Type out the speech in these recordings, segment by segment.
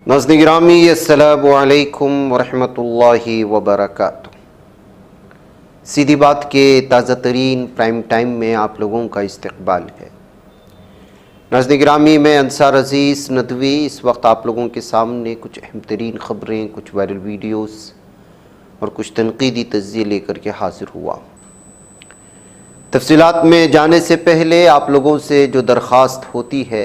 नाज़रीन गिरामी अस्सलामु अलैकुम वरहमतुल्लाहि वबरकातुहू। सीधी बात के ताज़ा तरीन प्राइम टाइम में आप लोगों का इस्तकबाल है। नाज़रीन गिरामी, मैं अंसार अज़ीज़ नदवी इस वक्त आप लोगों के सामने कुछ अहम तरीन ख़बरें, कुछ वायरल वीडियोस और कुछ तनक़ीदी तज़्ज़िये लेकर के हाज़िर हुआ। तफ़सीलात में जाने से पहले आप लोगों से जो दरख्वास्त होती है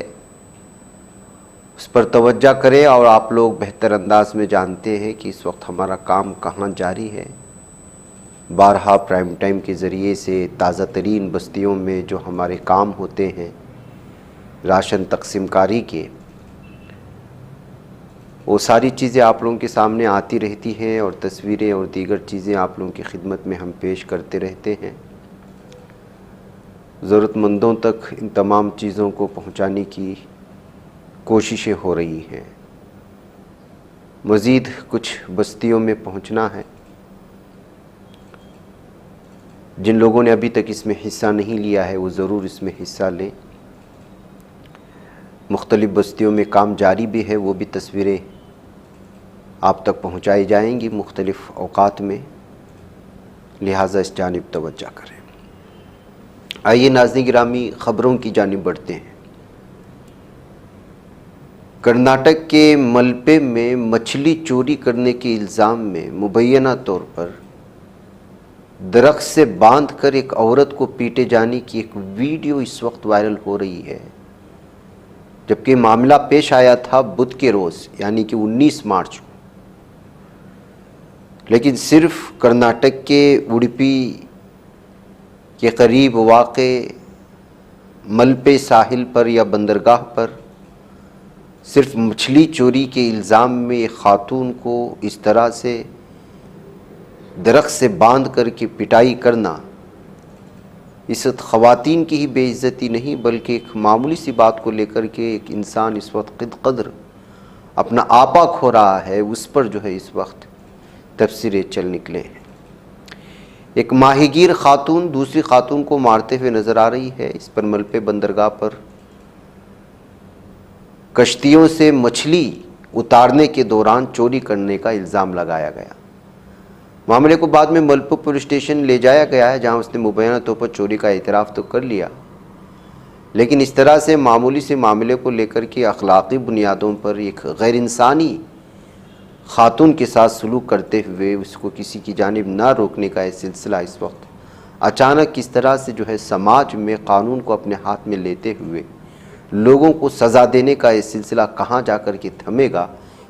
उस पर तवज्जो करें। और आप लोग बेहतर अंदाज में जानते हैं कि इस वक्त हमारा काम कहाँ जारी है। बारहा प्राइम टाइम के ज़रिए से ताज़ा तरीन बस्तियों में जो हमारे काम होते हैं राशन तकसीम कारी के, वो सारी चीज़ें आप लोगों के सामने आती रहती हैं और तस्वीरें और दीगर चीज़ें आप लोगों की खिदमत में हम पेश करते रहते हैं। ज़रूरतमंदों तक इन तमाम चीज़ों को पहुँचाने की कोशिशें हो रही हैं। मज़ीद कुछ बस्तियों में पहुंचना है। जिन लोगों ने अभी तक इसमें हिस्सा नहीं लिया है वो ज़रूर इसमें हिस्सा लें। मुख्तलिफ़ बस्तियों में काम जारी भी है, वो भी तस्वीरें आप तक पहुंचाई जाएंगी मुख्तलिफ़ औक़ात में, लिहाजा इस जानिब तवज्जो करें। आइए नाज़रीन गिरामी, ख़बरों की जानिब बढ़ते हैं। कर्नाटक के मलपे में मछली चोरी करने के इल्ज़ाम में मुबैना तौर पर दरख्त से बांधकर एक औरत को पीटे जाने की एक वीडियो इस वक्त वायरल हो रही है, जबकि मामला पेश आया था बुध के रोज़ यानी कि 19 मार्च को। लेकिन सिर्फ कर्नाटक के उडुपी के करीब वाक़े मलपे साहिल पर या बंदरगाह पर सिर्फ मछली चोरी के इल्ज़ाम में एक ख़ातून को इस तरह से दरख्त से बांध कर के पिटाई करना, इस ख़वातीन की ही बेइज्जती नहीं बल्कि एक मामूली सी बात को लेकर के एक इंसान इस वक्त कदर अपना आपा खो रहा है, उस पर जो है इस वक्त तफसीरें चल निकले हैं। एक माहीगीर ख़ातून दूसरी ख़ातून को मारते हुए नज़र आ रही है। इस पर मलपे बंदरगाह पर कश्तियों से मछली उतारने के दौरान चोरी करने का इल्ज़ाम लगाया गया। मामले को बाद में मलपे पुलिस स्टेशन ले जाया गया है, जहां उसने मुबैना तौर पर चोरी का एतराफ़ तो कर लिया, लेकिन इस तरह से मामूली से मामले को लेकर के अखलाक़ी बुनियादों पर एक गैर इंसानी ख़ातून के साथ सलूक करते हुए उसको किसी की जानिब ना रोकने का यह सिलसिला इस वक्त अचानक किस तरह से जो है समाज में क़ानून को अपने हाथ में लेते हुए लोगों को सज़ा देने का ये सिलसिला कहाँ जा कर के थमेगा,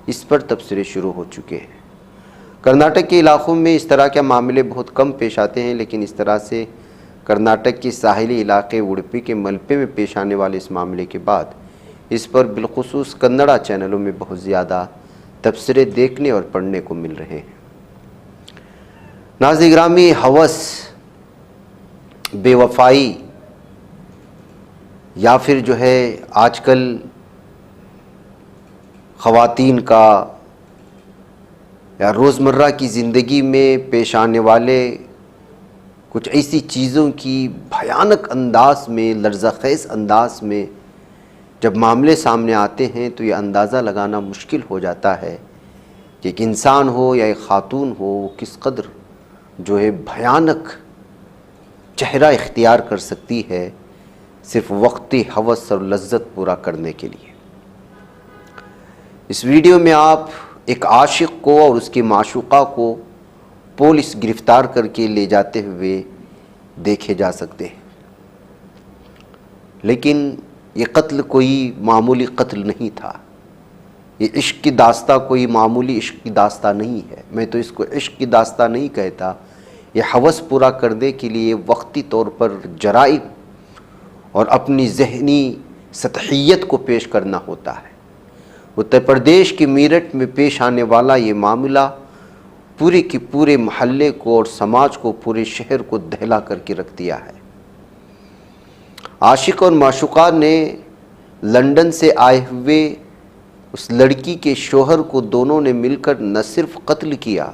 इस पर तबसरे शुरू हो चुके हैं। कर्नाटक के इलाक़ों में इस तरह के मामले बहुत कम पेश आते हैं, लेकिन इस तरह से कर्नाटक के साहिली इलाके उडुपी के मलपे में पेश आने वाले इस मामले के बाद इस पर बिलखुसूस कन्नड़ा चैनलों में बहुत ज़्यादा तबसरे देखने और पढ़ने को मिल रहे हैं। नाज़रीन गिरामी, हवस, बेवफाई या फिर जो है आजकल ख़वातीन का या रोज़मर्रा की ज़िंदगी में पेश आने वाले कुछ ऐसी चीज़ों की भयानक अंदाज में, लर्ज़ाखेज़ अंदाज में जब मामले सामने आते हैं तो ये अंदाज़ा लगाना मुश्किल हो जाता है कि एक इंसान हो या एक ख़ातून हो, वो किस कदर जो है भयानक चेहरा इख्तियार कर सकती है सिर्फ वक्ती हवस और लज्जत पूरा करने के लिए। इस वीडियो में आप एक आशिक को और उसकी माशूक़ा को पुलिस गिरफ़्तार करके ले जाते हुए देखे जा सकते हैं, लेकिन ये कत्ल कोई मामूली कत्ल नहीं था। ये इश्क की दास्ता कोई मामूली इश्क की दास्ता नहीं है। मैं तो इसको इश्क की दास्ता नहीं कहता। ये हवस पूरा करने के लिए वक्ती तौर पर जराइम और अपनी ज़हनी सतहियत को पेश करना होता है। उत्तर प्रदेश के मेरठ में पेश आने वाला ये मामला पूरे के पूरे महल्ले को और समाज को, पूरे शहर को दहला करके रख दिया है। आशिक और माशूक़ा ने लंदन से आए हुए उस लड़की के शोहर को दोनों ने मिलकर न सिर्फ कत्ल किया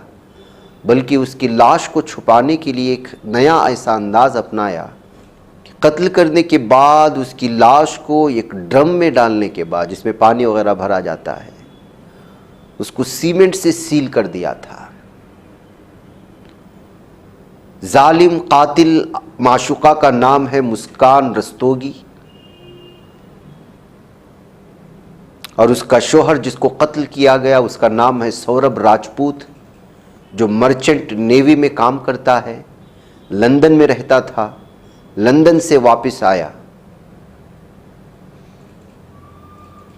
बल्कि उसकी लाश को छुपाने के लिए एक नया ऐसा अंदाज़ अपनाया। कत्ल करने के बाद उसकी लाश को एक ड्रम में डालने के बाद, जिसमें पानी वगैरह भरा जाता है, उसको सीमेंट से सील कर दिया था। जालिम कातिल माशुका का नाम है मुस्कान रस्तोगी और उसका शोहर जिसको कत्ल किया गया उसका नाम है सौरभ राजपूत, जो मर्चेंट नेवी में काम करता है, लंदन में रहता था, लंदन से वापस आया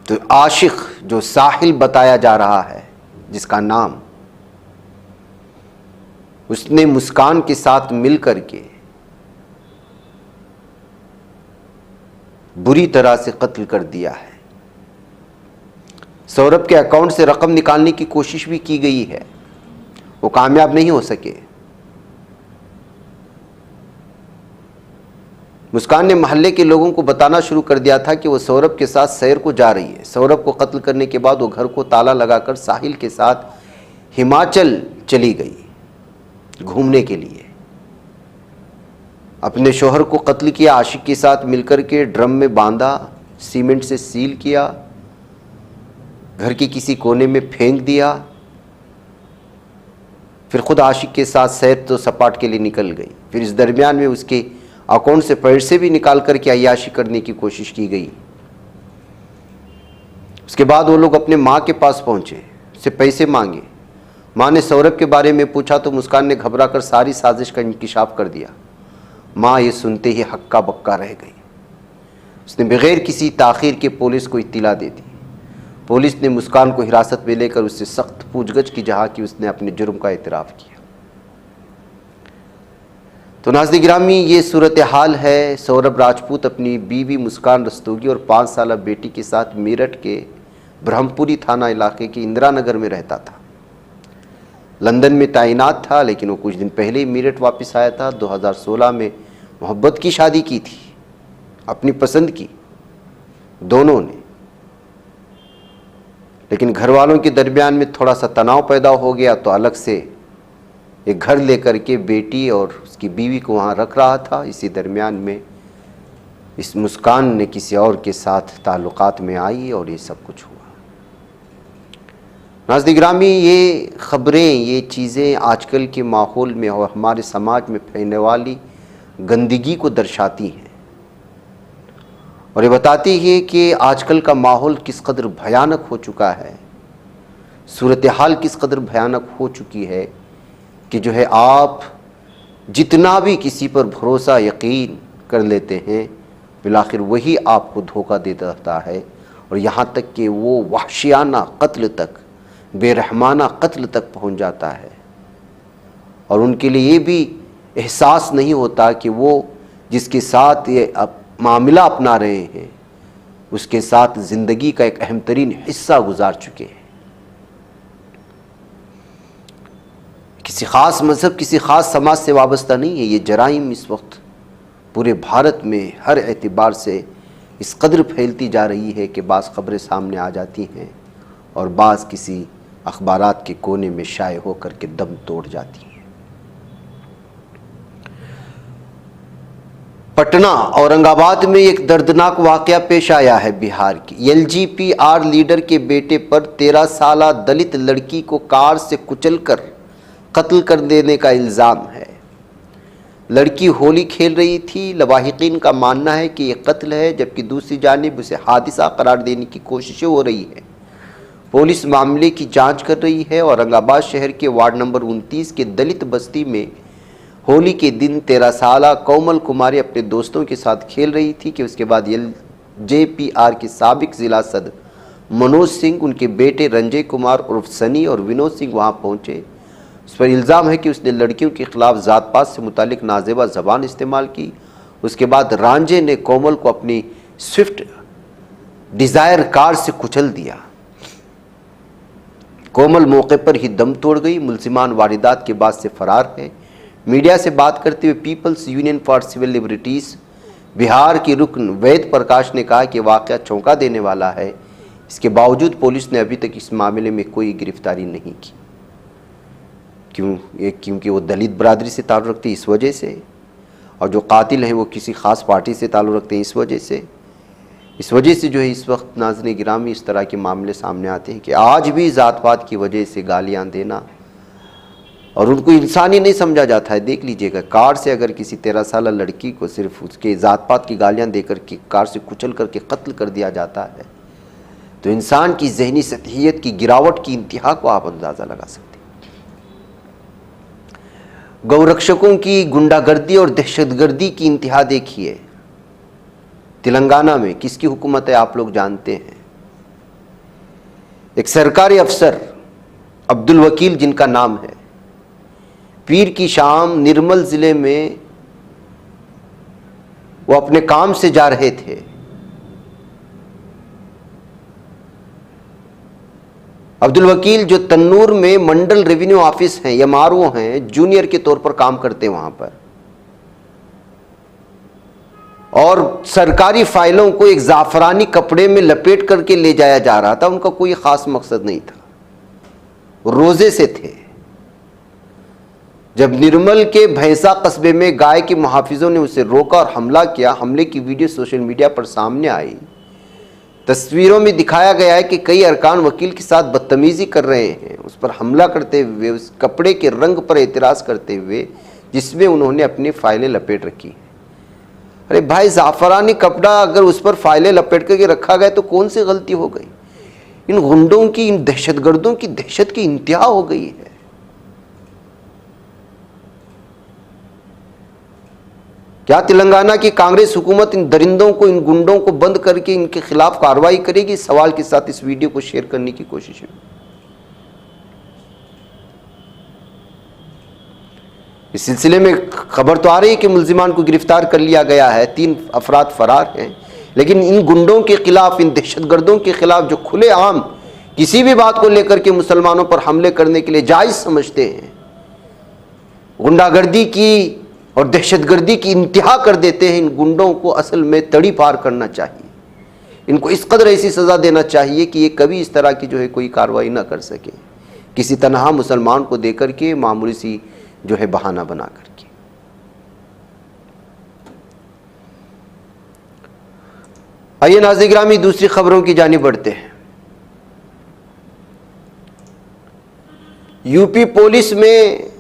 तो आशिक जो साहिल बताया जा रहा है जिसका नाम, उसने मुस्कान के साथ मिलकर के बुरी तरह से कत्ल कर दिया है। सौरभ के अकाउंट से रकम निकालने की कोशिश भी की गई है, वो कामयाब नहीं हो सके। मुस्कान ने मोहल्ले के लोगों को बताना शुरू कर दिया था कि वो सौरभ के साथ सैर को जा रही है। सौरभ को कत्ल करने के बाद वो घर को ताला लगाकर साहिल के साथ हिमाचल चली गई घूमने के लिए। अपने शौहर को कत्ल किया, आशिक के साथ मिलकर के ड्रम में बांधा, सीमेंट से सील किया, घर के किसी कोने में फेंक दिया, फिर खुद आशिक के साथ सैर तो सपाट के लिए निकल गई। फिर इस दरमियान में उसके अकाउंट से पैसे भी निकाल करके अय्याशी करने की कोशिश की गई। उसके बाद वो लोग अपने माँ के पास पहुंचे, उससे पैसे मांगे। माँ ने सौरभ के बारे में पूछा तो मुस्कान ने घबरा कर सारी साजिश का इंकिशाफ कर दिया। माँ ये सुनते ही हक्का बक्का रह गई। उसने बगैर किसी ताखीर के पुलिस को इत्तिला दे दी। पुलिस ने मुस्कान को हिरासत में लेकर उससे सख्त पूछगछ की, जहाँ कि उसने अपने जुर्म का इतराफ़ किया। तो नाज़रीन गिरामी, ये सूरत हाल है। सौरभ राजपूत अपनी बीवी मुस्कान रस्तोगी और 5 साल बेटी के साथ मेरठ के ब्रह्मपुरी थाना इलाके के इंदिरा नगर में रहता था। लंदन में तैनात था, लेकिन वो कुछ दिन पहले ही मेरठ वापस आया था। 2016 में मोहब्बत की शादी की थी, अपनी पसंद की दोनों ने, लेकिन घर वालों के दरमियान में थोड़ा सा तनाव पैदा हो गया तो अलग से एक घर लेकर के बेटी और उसकी बीवी को वहाँ रख रहा था। इसी दरमियान में इस मुस्कान ने किसी और के साथ ताल्लुकात में आई और ये सब कुछ हुआ। नाज़रीन गिरामी, ये ख़बरें, ये चीज़ें आजकल के माहौल में और हमारे समाज में फैलने वाली गंदगी को दर्शाती हैं और ये बताती है कि आजकल का माहौल किस कदर भयानक हो चुका है, सूरत हाल किस कदर भयानक हो चुकी है कि जो है आप जितना भी किसी पर भरोसा यकीन कर लेते हैं, बिलाखिर वही आपको धोखा देता रहता है और यहाँ तक कि वो वहशियाना कत्ल तक, बेरहमाना कत्ल तक पहुँच जाता है। और उनके लिए ये भी एहसास नहीं होता कि वो जिसके साथ ये मामला अपना रहे हैं उसके साथ ज़िंदगी का एक अहम तरीन हिस्सा गुजार चुके हैं। किसी ख़ास मज़हब, किसी ख़ास समाज से वाबस्ता नहीं है। ये जराइम इस वक्त पूरे भारत में हर एतबार से इस कदर फैलती जा रही है कि बाज़ ख़बरें सामने आ जाती हैं और बाज़ किसी अखबारात के कोने में शाये होकर के दम तोड़ जाती हैं। पटना औरंगाबाद में एक दर्दनाक वाक़या पेश आया है बिहार की। LGPR लीडर के बेटे पर 13 साला दलित लड़की को कार से कुचलकर कत्ल कर देने का इल्ज़ाम है। लड़की होली खेल रही थी। लवाहिकीन का मानना है कि यह कत्ल है, जबकि दूसरी जानिब उसे हादिसा करार देने की कोशिशें हो रही है। पुलिस मामले की जांच कर रही है। औरंगाबाद शहर के वार्ड नंबर 29 के दलित बस्ती में होली के दिन 13 साला कोमल कुमारी अपने दोस्तों के साथ खेल रही थी कि उसके बाद LJPR के साबिक जिला सदर मनोज सिंह, उनके बेटे रंजय कुमार उर्फ सनी और विनोद सिंह वहां पहुंचे। उस पर इल्ज़ाम है कि उसने लड़कियों के खिलाफ ज़ात पात से मुतालिक नाजेबा ज़बान इस्तेमाल की। उसके बाद रांझे ने कोमल को अपनी स्विफ्ट डिज़ायर कार से कुचल दिया। कोमल मौके पर ही दम तोड़ गई। मुलजिमान वारदात के बाद से फरार है। मीडिया से बात करते हुए people's union for civil liberties Bihar की रुकन वैद प्रकाश ने कहा कि वाक़या चौंका देने वाला है। इसके बावजूद पुलिस ने अभी तक इस मामले में कोई गिरफ्तारी नहीं की। क्योंकि वो दलित बरादरी से ताल्लुक़ रखते इस वजह से, और जो कातिल हैं वो किसी ख़ास पार्टी से ताल्लुक़ रखते हैं इस वजह से, इस वजह से जो है इस वक्त नाज़रीन गिरामी इस तरह के मामले सामने आते हैं कि आज भी ज़ात-पात की वजह से गालियाँ देना और उनको इंसानी नहीं समझा जाता है। देख लीजिएगा, कार से अगर किसी 13 साल लड़की को सिर्फ उसके ज़ात-पात की गालियाँ देकर के कार से कुचल करके कत्ल कर दिया जाता है, तो इंसान की ज़हनी सतहियत की गिरावट की इंतहा को आप अंदाज़ा लगा सकते हैं। गौरक्षकों की गुंडागर्दी और दहशतगर्दी की इंतहा देखिए। तेलंगाना में किसकी हुकूमत है आप लोग जानते हैं। एक सरकारी अफसर अब्दुल वकील जिनका नाम है, पीर की शाम निर्मल ज़िले में वो अपने काम से जा रहे थे। अब्दुल वकील जो तन्नूर में मंडल रेवेन्यू ऑफिस हैं, एमआरओ हैं, जूनियर के तौर पर काम करते हैं वहां पर, और सरकारी फाइलों को एक जाफरानी कपड़े में लपेट करके ले जाया जा रहा था। उनका कोई खास मकसद नहीं था, रोजे से थे। जब निर्मल के भैंसा कस्बे में गाय के मुहाफिजों ने उसे रोका और हमला किया, हमले की वीडियो सोशल मीडिया पर सामने आई। तस्वीरों में दिखाया गया है कि कई अरकान वकील के साथ बदतमीजी कर रहे हैं, उस पर हमला करते हुए, उस कपड़े के रंग पर एतराज़ करते हुए जिसमें उन्होंने अपनी फाइलें लपेट रखी। अरे भाई, ज़ाफ़रानी कपड़ा अगर उस पर फाइलें लपेट करके रखा गया तो कौन सी गलती हो गई। इन गुंडों की, इन दहशतगर्दों की दहशत की इंतहा हो गई है। क्या तेलंगाना की कांग्रेस हुकूमत इन दरिंदों को, इन गुंडों को बंद करके इनके खिलाफ कार्रवाई करेगी? इस सवाल के साथ इस वीडियो को शेयर करने की कोशिश है। इस सिलसिले में खबर तो आ रही है कि मुल्जिमान को गिरफ्तार कर लिया गया है, 3 अफराद फरार हैं, लेकिन इन गुंडों के खिलाफ, इन दहशतगर्दों के खिलाफ जो खुलेआम किसी भी बात को लेकर के मुसलमानों पर हमले करने के लिए जायज़ समझते हैं, गुंडागर्दी की और दहशतगर्दी की इंतहा कर देते हैं, इन गुंडों को असल में तड़ी पार करना चाहिए। इनको इस कदर ऐसी सज़ा देना चाहिए कि ये कभी इस तरह की जो है कोई कार्रवाई ना कर सके, किसी तनहा मुसलमान को देकर के, मामूली सी जो है बहाना बना करके। आइए नाज़रीन गिरामी, दूसरी खबरों की जानिब बढ़ते हैं। यूपी पुलिस में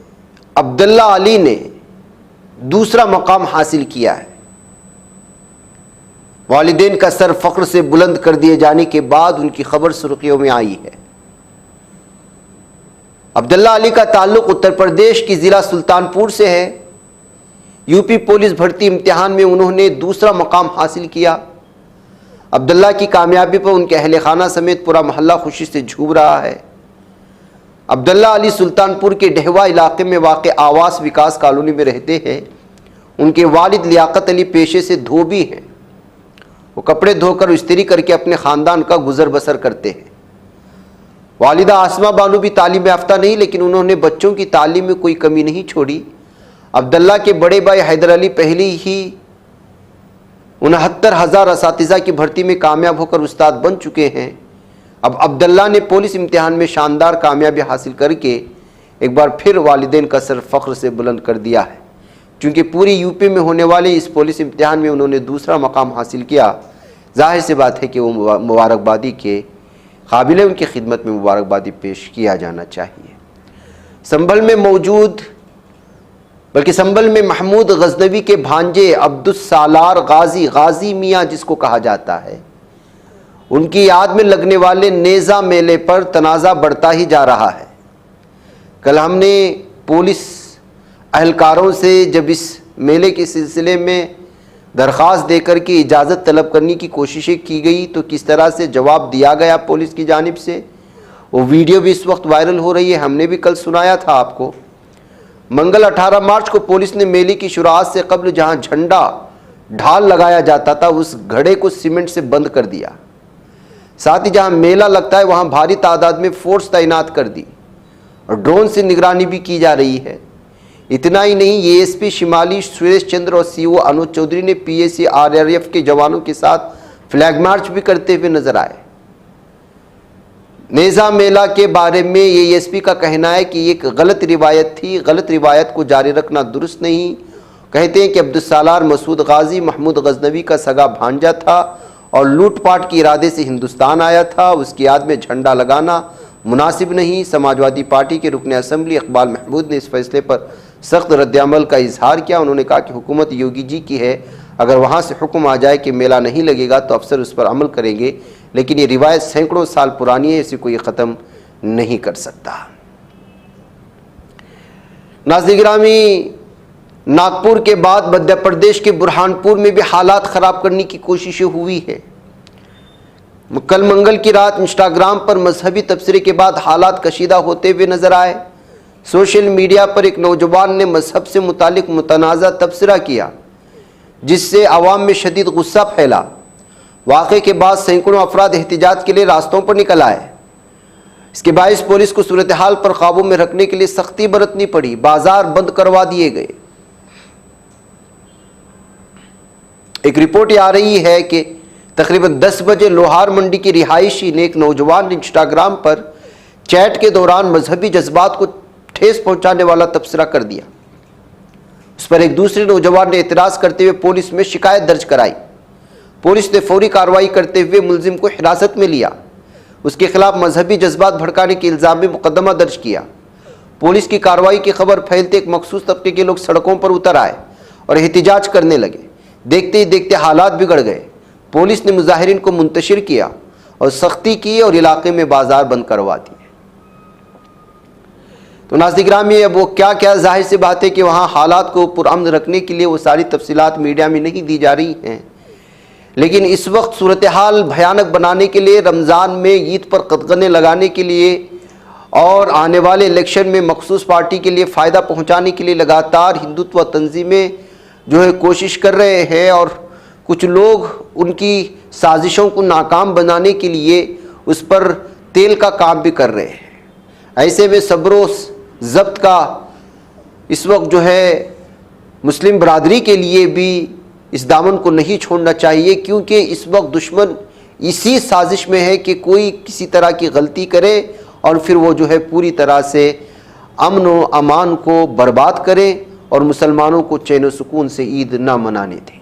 अब्दुल्ला अली ने दूसरा मकाम हासिल किया है। वालिदैन का सर फख्र से बुलंद कर दिए जाने के बाद उनकी खबर सुर्खियों में आई है। अब्दुल्ला अली का ताल्लुक उत्तर प्रदेश की ज़िला सुल्तानपुर से है। यूपी पुलिस भर्ती इम्तिहान में उन्होंने दूसरा मकाम हासिल किया। अब्दुल्ला की कामयाबी पर उनके अहले खाना समेत पूरा मोहल्ला खुशी से झूम रहा है। अब्दुल्ला अली सुल्तानपुर के ढहवा इलाके में वाक़ आवास विकास कॉलोनी में रहते हैं। उनके वालिद लियाकत अली पेशे से धोबी हैं। वो कपड़े धोकर इस्त्री करके अपने ख़ानदान का गुजर बसर करते हैं। वालिदा आसमा बानू भी तालीम याफ्ता नहीं, लेकिन उन्होंने बच्चों की तालीम में कोई कमी नहीं छोड़ी। अब्दुल्ला के बड़े भाई हैदर अली पहले ही 69,000 असातिज़ा की भर्ती में कामयाब होकर उस्ताद बन चुके हैं। अब अब्दुल्ला ने पुलिस इम्तिहान में शानदार कामयाबी हासिल करके एक बार फिर वालिदैन का सर फख्र से बुलंद कर दिया है। चूँकि पूरी यूपी में होने वाले इस पुलिस इम्तिहान में उन्होंने दूसरा मकाम हासिल किया, जाहिर सी बात है कि वो मुबारकबादी के काबिल है, उनकी खिदमत में मुबारकबादी पेश किया जाना चाहिए। संभल में मौजूद, बल्कि संभल में महमूद गजनवी के भांजे अब्दुस सालार गाजी मियाँ जिसको कहा जाता है, उनकी याद में लगने वाले नेज़ा मेले पर तनाज़ा बढ़ता ही जा रहा है। कल हमने पुलिस अहलकारों से जब इस मेले के सिलसिले में दरख्वास्त देकर के इजाज़त तलब करने की कोशिशें की गई तो किस तरह से जवाब दिया गया पुलिस की जानिब से, वो वीडियो भी इस वक्त वायरल हो रही है। हमने भी कल सुनाया था आपको। मंगल 18 मार्च को पुलिस ने मेले की शुरुआत से कबल जहां झंडा ढाल लगाया जाता था, उस घड़े को सीमेंट से बंद कर दिया। साथ ही जहां मेला लगता है वहां भारी तादाद में फोर्स तैनात कर दी और ड्रोन से निगरानी भी की जा रही है। इतना ही नहीं, एएसपी शिमाली सुरेश चंद्र और सीओ अनुज चौधरी ने पीएसी आरआरएफ के जवानों के साथ फ्लैग मार्च भी करते हुए नजर आए। नेज़ा मेला के बारे में एएसपी का कहना है कि एक गलत रिवायत थी, गलत रिवायत को जारी रखना दुरुस्त नहीं। कहते हैं कि अब्दुस सालार मसूद गाजी महमूद गजनवी का सगा भांजा था और लूटपाट के इरादे से हिंदुस्तान आया था, उसकी याद में झंडा लगाना मुनासिब नहीं। समाजवादी पार्टी के रुकन असम्बली इकबाल महमूद ने इस फैसले पर सख्त रद्दअमल का इजहार किया। उन्होंने कहा कि हुकूमत योगी जी की है, अगर वहाँ से हुक्म आ जाए कि मेला नहीं लगेगा तो अफसर उस पर अमल करेंगे, लेकिन ये रिवायत सैकड़ों साल पुरानी है, इसे कोई ख़त्म नहीं कर सकता। नाज़रीन गिरामी, नागपुर के बाद मध्य प्रदेश के बुरहानपुर में भी हालात ख़राब करने की कोशिशें हुई है। कल मंगल की रात इंस्टाग्राम पर मजहबी तबसरे के बाद हालात कशीदा होते हुए नजर आए। सोशल मीडिया पर एक नौजवान ने मजहब से मुतालिक मुतनाज़ा तबसरा किया, जिससे आवाम में शदीद गुस्सा फैला। वाक़े के बाद सैकड़ों अफराद एहतिजाज के लिए रास्तों पर निकल आए। इसके बायस पुलिस को सूरत हाल पर काबू में रखने के लिए सख्ती बरतनी पड़ी, बाजार बंद करवा दिए गए। एक रिपोर्ट आ रही है कि तकरीबन 10 बजे लोहार मंडी की रिहायशी ने एक नौजवान ने इंस्टाग्राम पर चैट के दौरान मजहबी जज्बात को ठेस पहुंचाने वाला तबसरा कर दिया। उस पर एक दूसरे नौजवान ने एतराज़ करते हुए पुलिस में शिकायत दर्ज कराई। पुलिस ने फौरी कार्रवाई करते हुए मुलजिम को हिरासत में लिया। उसके खिलाफ मजहबी जज्बात भड़काने के इल्ज़ाम में मुकदमा दर्ज किया। पुलिस की कार्रवाई की खबर फैलते एक मखसूस तबके के लोग सड़कों पर उतर आए और एहतिजाज करने लगे। देखते ही देखते हालात बिगड़ गए। पुलिस ने मुजाहिरीन को मुंतशिर किया और सख्ती की और इलाके में बाजार बंद करवा दिए। तो नाज़रीन गिरामी, अब वो क्या जाहिर सी बात है कि वहाँ हालात को पुरअमन रखने के लिए वो सारी तफसीलात मीडिया में नहीं दी जा रही हैं, लेकिन इस वक्त सूरत हाल भयानक बनाने के लिए, रमज़ान में ईद पर कदगने लगाने के लिए और आने वाले इलेक्शन में मखसूस पार्टी के लिए फ़ायदा पहुँचाने के लिए लगातार हिंदुत्व तंजीमें जो है कोशिश कर रहे हैं और कुछ लोग उनकी साजिशों को नाकाम बनाने के लिए उस पर तेल का काम भी कर रहे हैं। ऐसे में सब्र ज़ब्त का इस वक्त जो है मुस्लिम बरादरी के लिए भी इस दामन को नहीं छोड़ना चाहिए, क्योंकि इस वक्त दुश्मन इसी साजिश में है कि कोई किसी तरह की गलती करे और फिर वो जो है पूरी तरह से अमन व अमान को बर्बाद करे और मुसलमानों को चैन व सुकून से ईद ना मनाने दें।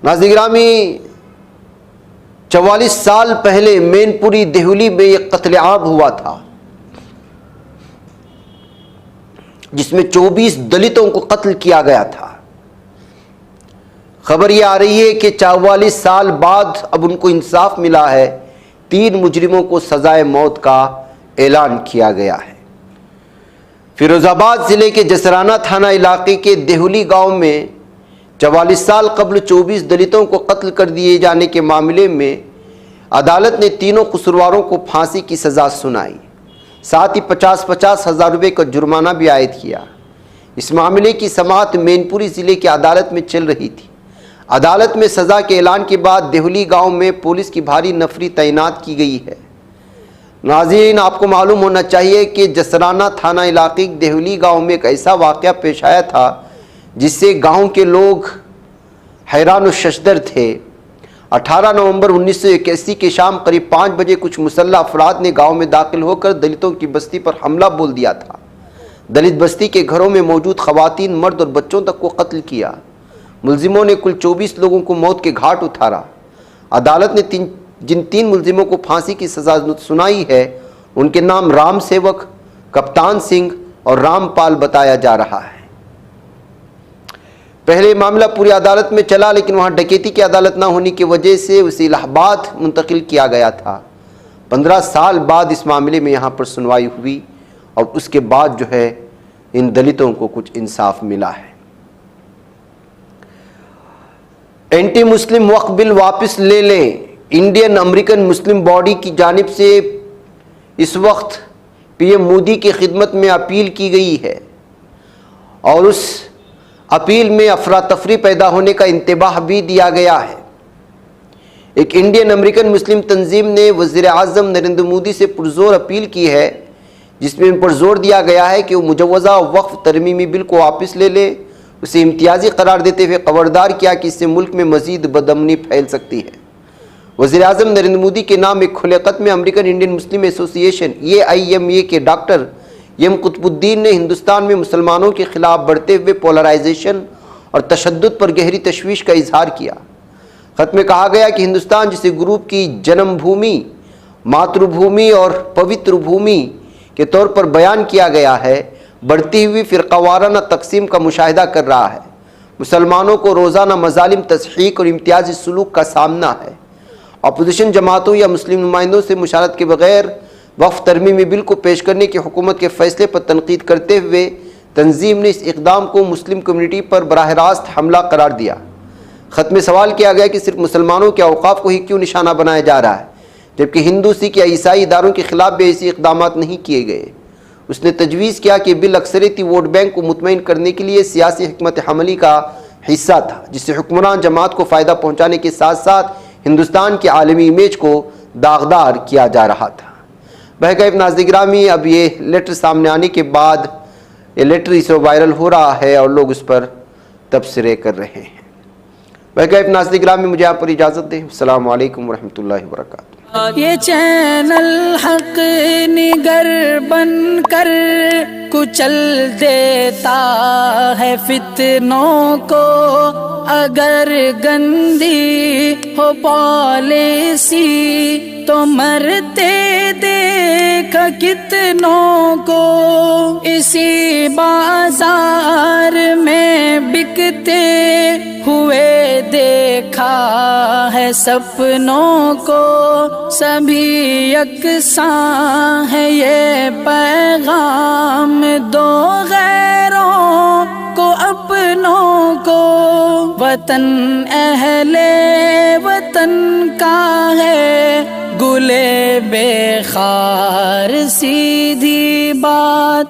नाज़रीन गिरामी, 44 साल पहले मैनपुरी देहली में एक कत्लेआम हुआ था, जिसमें 24 दलितों को कत्ल किया गया था। खबर यह आ रही है कि 44 साल बाद अब उनको इंसाफ मिला है। 3 मुजरिमों को सजाए मौत का ऐलान किया गया है। फिरोजाबाद जिले के जसराना थाना इलाके के देहली गांव में 44 साल कबल 24 दलितों को कत्ल कर दिए जाने के मामले में अदालत ने तीनों कसूरवारों को फांसी की सज़ा सुनाई, साथ ही 50-50 हज़ार रुपये का जुर्माना भी आयद किया। इस मामले की समाअत मैनपुरी ज़िले की अदालत में चल रही थी। अदालत में सज़ा के ऐलान के बाद देहली गांव में पुलिस की भारी नफरी तैनात की गई है। नाज़रीन, आपको मालूम होना चाहिए कि जसराना थाना इलाके देहली गांव में एक ऐसा वाक़या पेश आया था जिससे गांव के लोग हैरान व शशदर थे। 18 नवंबर 1981 के शाम करीब 5 बजे कुछ मुसल्लह अफराद ने गांव में दाखिल होकर दलितों की बस्ती पर हमला बोल दिया था। दलित बस्ती के घरों में मौजूद खवातीन, मर्द और बच्चों तक को कत्ल किया। मुलजिमों ने कुल 24 लोगों को मौत के घाट उतारा। अदालत ने जिन 3 मुलजिमों को फांसी की सज़ा सुनाई है, उनके नाम राम सेवक, कप्तान सिंह और रामपाल बताया जा रहा है। पहले मामला पूरी अदालत में चला, लेकिन वहाँ डकैती की अदालत ना होने की वजह से उसे इलाहाबाद मुंतकिल किया गया था। 15 साल बाद इस मामले में यहाँ पर सुनवाई हुई और उसके बाद जो है इन दलितों को कुछ इंसाफ मिला है। एंटी मुस्लिम वक्फ बिल वापस ले लें, इंडियन अमेरिकन मुस्लिम बॉडी की जानिब से इस वक्त पीएम मोदी की खिदमत में अपील की गई है और उस अपील में अफरा तफरी पैदा होने का इंतबाह भी दिया गया है। एक इंडियन अमेरिकन मुस्लिम तंजीम ने वज़ीर आज़म नरेंद्र मोदी से पुरजोर अपील की है, जिसमें इन पर जोर दिया गया है कि वो मुजव्वज़ा वक्फ तरमीमी बिल को वापस ले ले। उसे इम्तियाजी करार देते हुए खबरदार किया कि इससे मुल्क में मज़ीद बदअमनी फैल सकती है। वज़ीर आज़म नरेंद्र मोदी के नाम एक खुले ख़त में American Indian Muslim association AIMA के डॉक्टर एम कुतुबुद्दीन ने हिंदुस्तान में मुसलमानों के खिलाफ बढ़ते हुए पोलराइजेशन और तशद्दुद पर गहरी तशवीश का इजहार किया। ख़त में कहा गया कि हिंदुस्तान जिसे ग्रुप की जन्मभूमि, मातृभूमि और पवित्र भूमि के तौर पर बयान किया गया है, बढ़ती हुई फ़िरक़ावाराना तकसीम का मुशाहिदा कर रहा है। मुसलमानों को रोज़ाना मज़ालिम, तस्हीक और इम्तियाज़ी सलूक का सामना है। अपोजिशन जमातों या मुस्लिम नुमाइंदों से मुशावरत के बगैर वक्फ तरमीमी बिल को पेश करने की हुकूमत के फ़ैसले पर तनकीद करते हुए तंजीम ने इस इक़दाम को मुस्लिम कम्यूनिटी पर बराह रास्त हमला करार दिया। ख़त में सवाल किया गया कि सिर्फ मुसलमानों के औक़ाफ़ को ही क्यों निशाना बनाया जा रहा है, जबकि हिंदू, सिख या ईसाई इदारों के ख़िलाफ़ भी ऐसे इक़दाम नहीं किए गए। उसने तजवीज़ किया कि बिल अक्सरियती वोट बैंक को मुतमईन करने के लिए सियासी हिकमत हमली का हिस्सा था, जिससे हुक्मरान जमात को फ़ायदा पहुँचाने के साथ साथ हिंदुस्तान की आलमी इमेज को दागदार किया जा रहा था। बहरकैफ नाज़रीन गिरामी, अब ये लेटर सामने आने के बाद ये लेटर इस वायरल हो रहा है और लोग उस पर तबसरे कर रहे हैं। बहरकैफ नाज़रीन गिरामी, मुझे यहाँ पर इजाज़त दें। अस्सलामु अलैकुम वरहमतुल्लाहि वबरकातुहू। ये चैनल हक निगर बन कर कुचल देता है फितनों को, अगर गंदी हो पॉलिसी तो मरते देख कितनों को। इसी बाजार में बिकते हुए देखा है सपनों को, सभी यकसां है ये पैगाम दो गैरों को अपनों को। वतन अहले वतन का है गुले बेखार सी